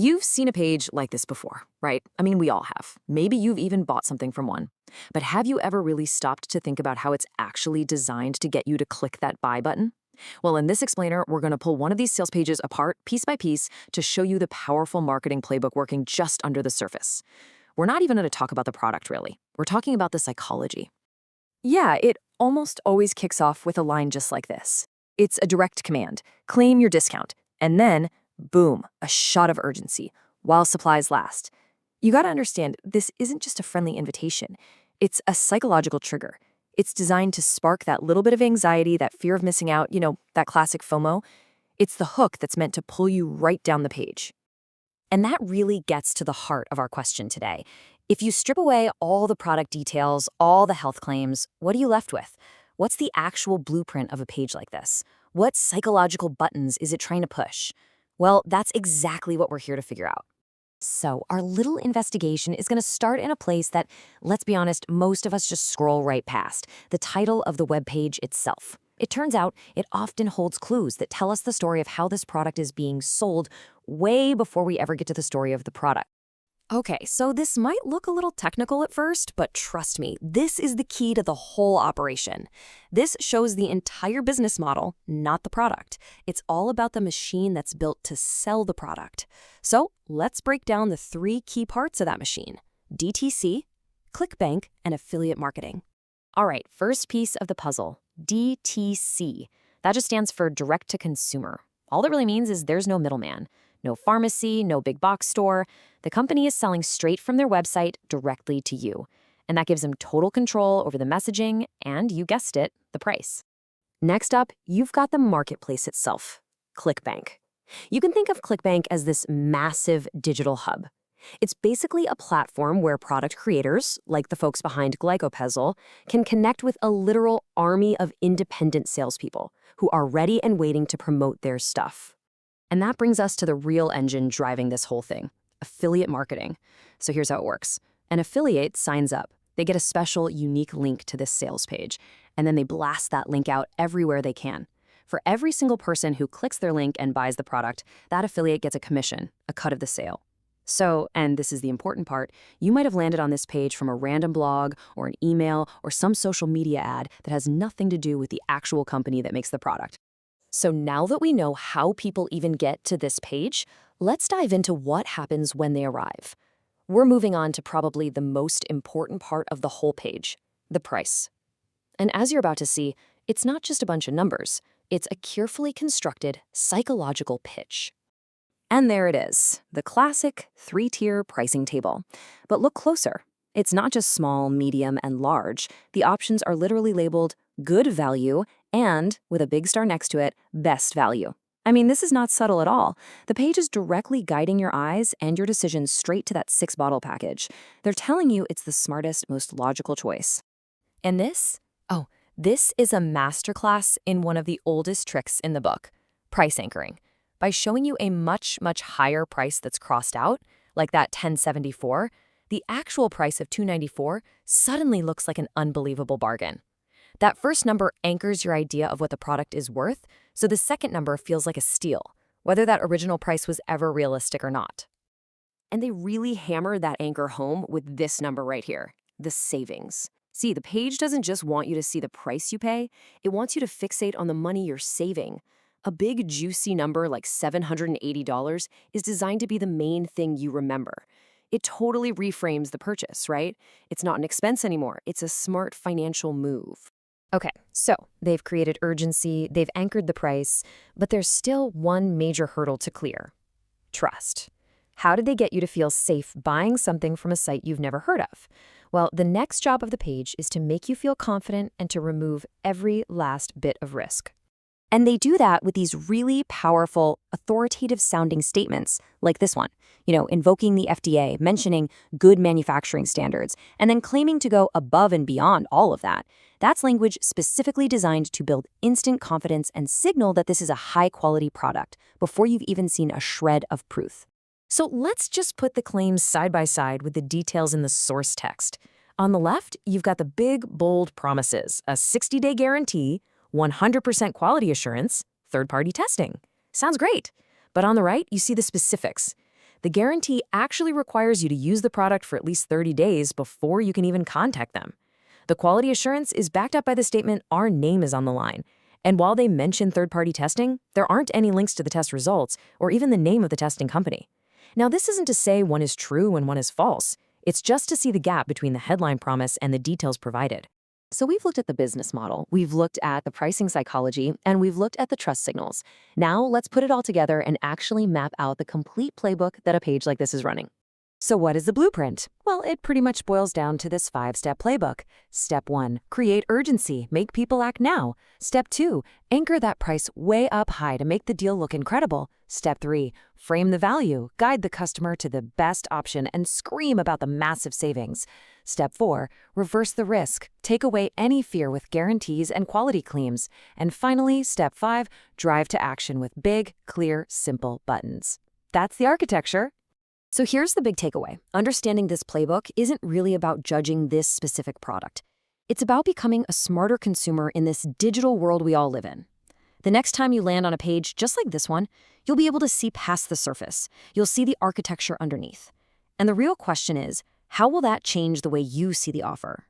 You've seen a page like this before, right? I mean, we all have. Maybe you've even bought something from one. But have you ever really stopped to think about how it's actually designed to get you to click that buy button? Well, in this explainer, we're going to pull one of these sales pages apart piece by piece to show you the powerful marketing playbook working just under the surface. We're not even going to talk about the product, really. We're talking about the psychology. Yeah, it almost always kicks off with a line just like this. It's a direct command. Claim your discount. And then, boom, a shot of urgency, while supplies last. You gotta understand, this isn't just a friendly invitation. It's a psychological trigger. It's designed to spark that little bit of anxiety, that fear of missing out, that classic FOMO. It's the hook that's meant to pull you right down the page. And that really gets to the heart of our question today. If you strip away all the product details, all the health claims, what are you left with? What's the actual blueprint of a page like this? What psychological buttons is it trying to push? Well, that's exactly what we're here to figure out. So our little investigation is going to start in a place that, let's be honest, most of us just scroll right past, the title of the web page itself. It turns out it often holds clues that tell us the story of how this product is being sold way before we ever get to the story of the product. Okay, so this might look a little technical at first, but trust me, this is the key to the whole operation. This shows the entire business model, not the product. It's all about the machine that's built to sell the product. So let's break down the three key parts of that machine: DTC, ClickBank, and affiliate marketing. All right, first piece of the puzzle, DTC. That just stands for direct to consumer. All that really means is there's no middleman. No pharmacy, no big box store. The company is selling straight from their website directly to you. And that gives them total control over the messaging and, you guessed it, the price. Next up, you've got the marketplace itself, ClickBank. You can think of ClickBank as this massive digital hub. It's basically a platform where product creators, like the folks behind Glycopezil, can connect with a literal army of independent salespeople who are ready and waiting to promote their stuff. And that brings us to the real engine driving this whole thing, affiliate marketing. So here's how it works. An affiliate signs up. They get a special, unique link to this sales page, and then they blast that link out everywhere they can. For every single person who clicks their link and buys the product, that affiliate gets a commission, a cut of the sale. So, and this is the important part, you might have landed on this page from a random blog or an email or some social media ad that has nothing to do with the actual company that makes the product. So now that we know how people even get to this page, let's dive into what happens when they arrive. We're moving on to probably the most important part of the whole page, the price. And as you're about to see, it's not just a bunch of numbers. It's a carefully constructed psychological pitch. And there it is, the classic three-tier pricing table. But look closer. It's not just small, medium, and large. The options are literally labeled good value and, with a big star next to it, best value. I mean, this is not subtle at all. The page is directly guiding your eyes and your decisions straight to that 6-bottle package. They're telling you it's the smartest, most logical choice. And this? Oh, this is a masterclass in one of the oldest tricks in the book, price anchoring. By showing you a much, much higher price that's crossed out, like that $10.74, the actual price of $2.94 suddenly looks like an unbelievable bargain. That first number anchors your idea of what the product is worth, so the second number feels like a steal, whether that original price was ever realistic or not. And they really hammer that anchor home with this number right here, the savings. See, the page doesn't just want you to see the price you pay, it wants you to fixate on the money you're saving. A big, juicy number like $780 is designed to be the main thing you remember. It totally reframes the purchase, right? It's not an expense anymore. It's a smart financial move. Okay, so they've created urgency, they've anchored the price, but there's still one major hurdle to clear: trust. How did they get you to feel safe buying something from a site you've never heard of? Well, the next job of the page is to make you feel confident and to remove every last bit of risk. And they do that with these really powerful, authoritative-sounding statements, like this one, invoking the FDA, mentioning good manufacturing standards, and then claiming to go above and beyond all of that. That's language specifically designed to build instant confidence and signal that this is a high-quality product before you've even seen a shred of proof. So let's just put the claims side by side with the details in the source text. On the left, you've got the big, bold promises, a 60-day guarantee, 100% quality assurance, third-party testing. Sounds great. But on the right, you see the specifics. The guarantee actually requires you to use the product for at least 30 days before you can even contact them. The quality assurance is backed up by the statement, "Our name is on the line." And while they mention third-party testing, there aren't any links to the test results or even the name of the testing company. Now, this isn't to say one is true and one is false. It's just to see the gap between the headline promise and the details provided. So we've looked at the business model, we've looked at the pricing psychology, and we've looked at the trust signals. Now let's put it all together and actually map out the complete playbook that a page like this is running. So what is the blueprint? Well, it pretty much boils down to this 5-step playbook. Step 1, create urgency, make people act now. Step 2, anchor that price way up high to make the deal look incredible. Step 3, frame the value, guide the customer to the best option and scream about the massive savings. Step 4, reverse the risk, take away any fear with guarantees and quality claims. And finally, step 5, drive to action with big, clear, simple buttons. That's the architecture. So here's the big takeaway. Understanding this playbook isn't really about judging this specific product. It's about becoming a smarter consumer in this digital world we all live in. The next time you land on a page just like this one, you'll be able to see past the surface. You'll see the architecture underneath. And the real question is, how will that change the way you see the offer?